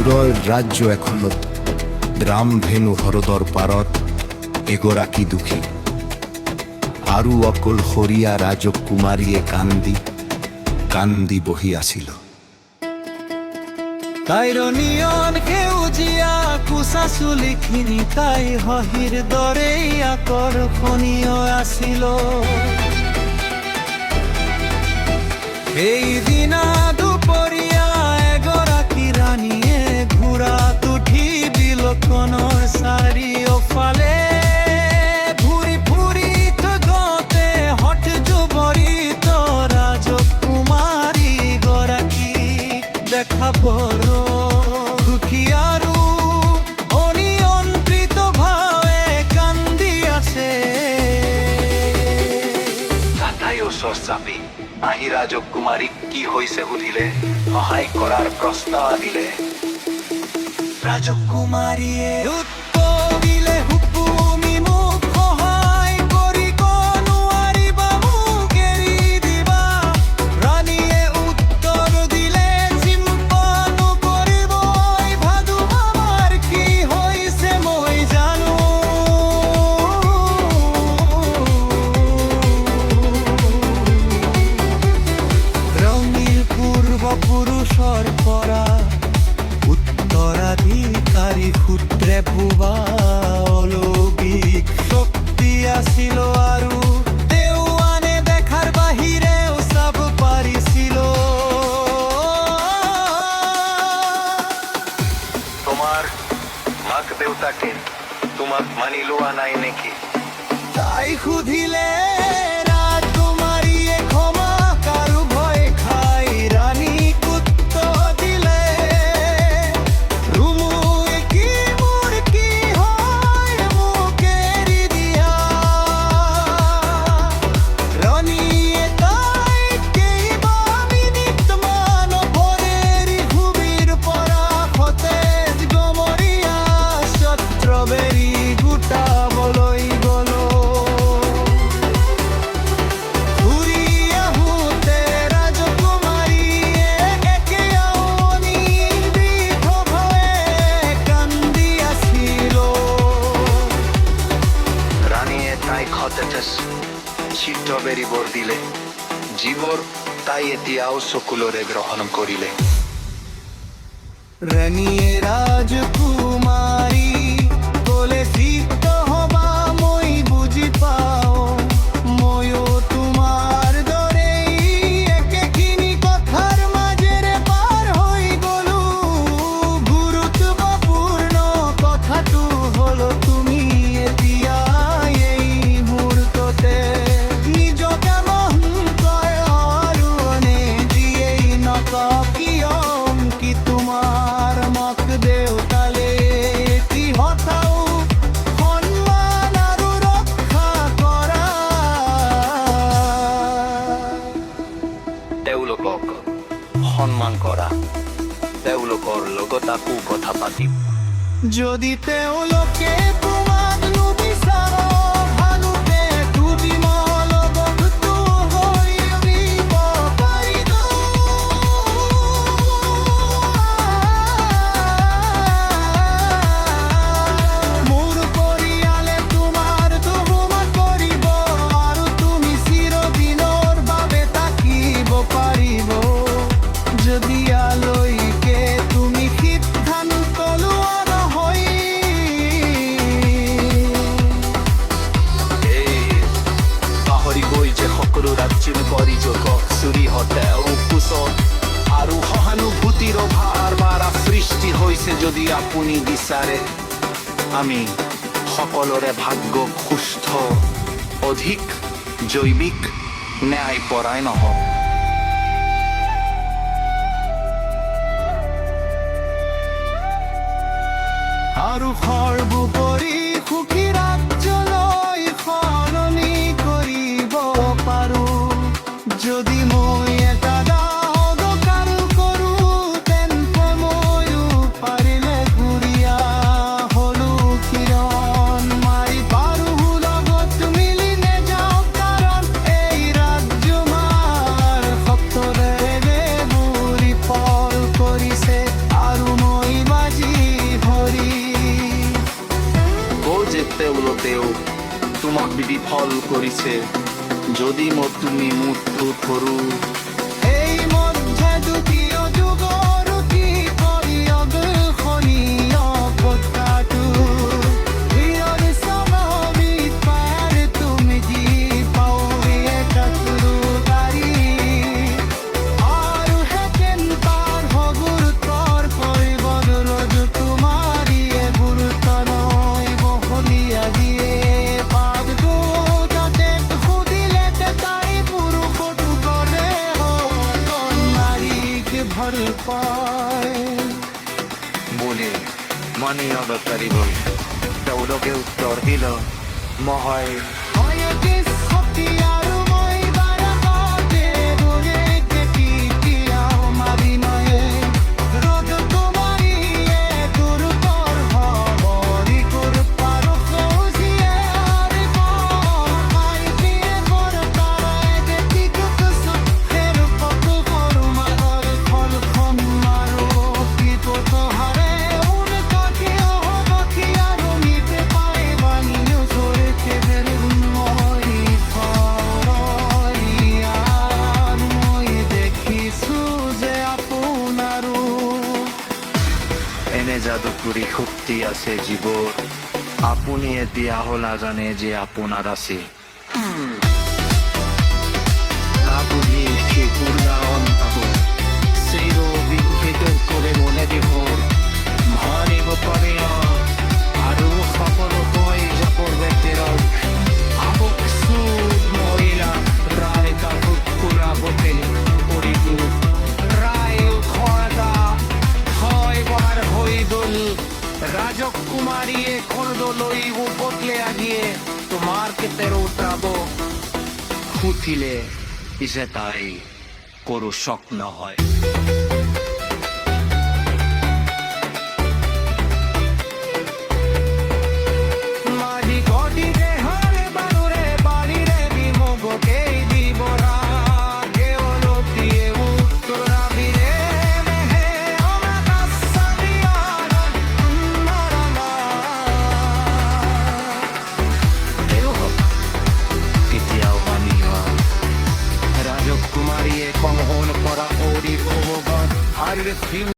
দূৰৰ ৰাজ্য এখনত ৰাম ভেনু হৰদৰ পাৰত এগৰাকী দুখী আৰু অকলশৰীয়া ৰাজকুমাৰীয়ে কান্দি বহি আছিল। তাইৰ নিয়ন সেউজীয়া কোচা চুলিখিনি তাই হহিৰ দৰেই আকৰ্ষণীয় আছিল। সেইদিনা দুপৰীয়া এগৰাকী ৰাণীয়ে ঘোঁৰাত উঠি বিলখনৰ চাৰিওফালে ঘূৰি ফুৰি গতে হঠ যুৱৰিত ৰাজকুমাৰী গৰাকী দেখা বৰ দুখী আৰু অনিয়ন্ত্ৰিত ভাৱে কান্দি আছে। তাই ওচৰ চাপি আহি ৰাজকুমাৰীক কি হৈছে সুধিলে, সহায় কৰাৰ প্ৰস্তাৱ দিলে। ৰাজকুমাৰীয়ে উত্তৰ দিলে, হুকুমি মোক সহায় কৰিব নোৱাৰিবা, মোক এৰি দিবা। ৰাণীয়ে উত্তৰ দিলে, চিন্তা নকৰিব, ভাদু আমাৰ কি হৈছে মই জানো। ৰঙীৰ পূৰ্বপুৰুষৰ পৰা উত্তৰাধিকাৰী সূত্ৰে ভুৱা অলৌকিক শক্তি আছিল আৰু তেওঁ আনে দেখাৰ বাহিৰেও চাব পাৰিছিল। তোমাৰ মাক দেউতাকে তোমাক মানি লোৱা নাই নেকি? তাই সুধিলে। ৰাজকুমাৰীয়ে ক্ষমা কাৰো ভয় খাই ৰাণীক উত্তৰ দিলে, ৰুমুই কি মোৰ কি হয় মোক এৰি দিয়া। ৰাণীয়ে তাইক কেইবামিনিটমান ভৰেৰি ভূমিৰ পৰা সতেজ গমৰীয়া ষ্ট্ৰবেৰী গোটাবলৈ গ'ল। ঘূৰি আহোঁতে ৰাজকুমাৰীয়ে একে অনিৰ্বিধভাৱে কান্দি আছিল। ৰাণীয়ে তাইক সতেজ ষ্ট্ৰবেৰীবোৰ দিলে, যিবোৰ তাই এতিয়াও চকুলোৰে গ্ৰহণ কৰিলে। ৰাণীয়ে ৰাজকুমাৰী ক'লে, চিত্ত হবা মই বুজি পাওঁ, ময়ো তোমাৰ দৰেই একেখিনি কথাৰ মাজেৰে পাৰ হৈ গ'লো। গুৰুত্বপূৰ্ণ কথাটো হ'ল তুমি এতিয়া এই মুহূৰ্ততে নিজকে মহন্তই আৰু যিয়েই নকওঁ কিয় কি তোমাৰ মাক দেউতালে সিহঁতও সন্মান আৰু ৰক্ষা কৰা। তেওঁলোকক সন্মান কৰা, তেওঁলোকৰ লগত আকৌ কথা পাতিম। যদি তেওঁলোকে তোমাক নুবিচাৰ, ভালুকে তুমি লগতো হৈ উৰিব পাৰিব। মোৰ পৰিয়ালে তোমাৰ দুহুমত কৰিব আৰু তুমি চিৰদিনৰ বাবে থাকিব পাৰিব। যদি আলৈকে তুমি সিদ্ধান্ত লোৱা নহয়। পাহৰি গৈ যে সকলো ৰাজ্যৰ পৰিযোগ চুৰিহতে কুশল আৰু সহানুভূতিৰ অভাৱ বাৰা সৃষ্টি হৈছে। যদি আপুনি বিচাৰে আমি সকলোৰে ভাগ্য সুস্থ, অধিক জৈৱিক ন্যায়পৰায়ণ হওক। আৰু সৰ্বোপৰি সুখী ৰাজ্যলৈ সলনি কৰিব পাৰোঁ। যদি মই এটা ডাঙৰ কাম কৰোঁ, তেন্তে ময়ো পাৰিলে ঘূৰিয়া হ'লো কিৰণ মাৰি পাৰোঁ লগত মিলি নেযাওঁ, কাৰণ এই ৰাজ্য মাৰ সপ্তৰে বুৰি ফল কৰিছে আৰু মই বিফল কৰিছে যদি তুমি মৃত্যু ধৰো এই মধ্যে দ্বিতীয় যুগৰ কি পৰিয়গ খনীয় পতাটো হিৰৰ সমবিত পাৰ তুমি যি পাওয়ে কাতৰু তাৰি আৰু হেকেন পাৰ হগুৰুতৰ পৰিবৰ ৰজ তোমাৰিয়ে গুৰুতৰ নয় বহলিয়া দিয়ে পাদ যাতে সুধিলে তাই পুৰুষটো কৰে নাৰীক ভাল পায় বুলি মানি ল'ব পাৰিব তেওঁলোকে উত্তৰ দিল মহাই হয়কে শক্তি আৰু মই বাৰতে দূৰে কেতিয়াও মাৰি নয়ে ৰজ তোমাৰিয়ে গুৰুতৰ হবৰি গুৰুত্বৰ সৌজিয়ে আৰিব মাইকিয়ে বৰ তাৰাই দেখি গুকছো ফেৰ পকু সৰু মালৰ ফলখন মাৰো বিপদ হাৰে উন কাঠিয় হবকি আৰু নিতে পাই বানিও চৰিতে ফেৰ মই ফৰিয়াৰ মই দেখিছো যে আপোনাৰো এনে যাদুকৰী শক্তি আছে জীৱৰ আপুনি এতিয়া নাজানে যে আপোনাৰ আছে আপুনি শিশুৰ গান পাব চিৰ বিকশিত কৰি মনে দিব ভানিব পাৰে আৰু সকলো কৈ যাব ব্যক্তিৰ আবক সুদ মহিলা ৰায় কাকুত কুৰাবতে কৰিতো ৰায় খোৱাদা হয় বাৰ হৈ গ'ল ৰাজকুমাৰীয়ে খৰদলৈ উপতলে আগিয়ে তোমাৰ কেতেৰ উঠাব সুধিলে পিছে তাই কৰো স্বপ্ন হয়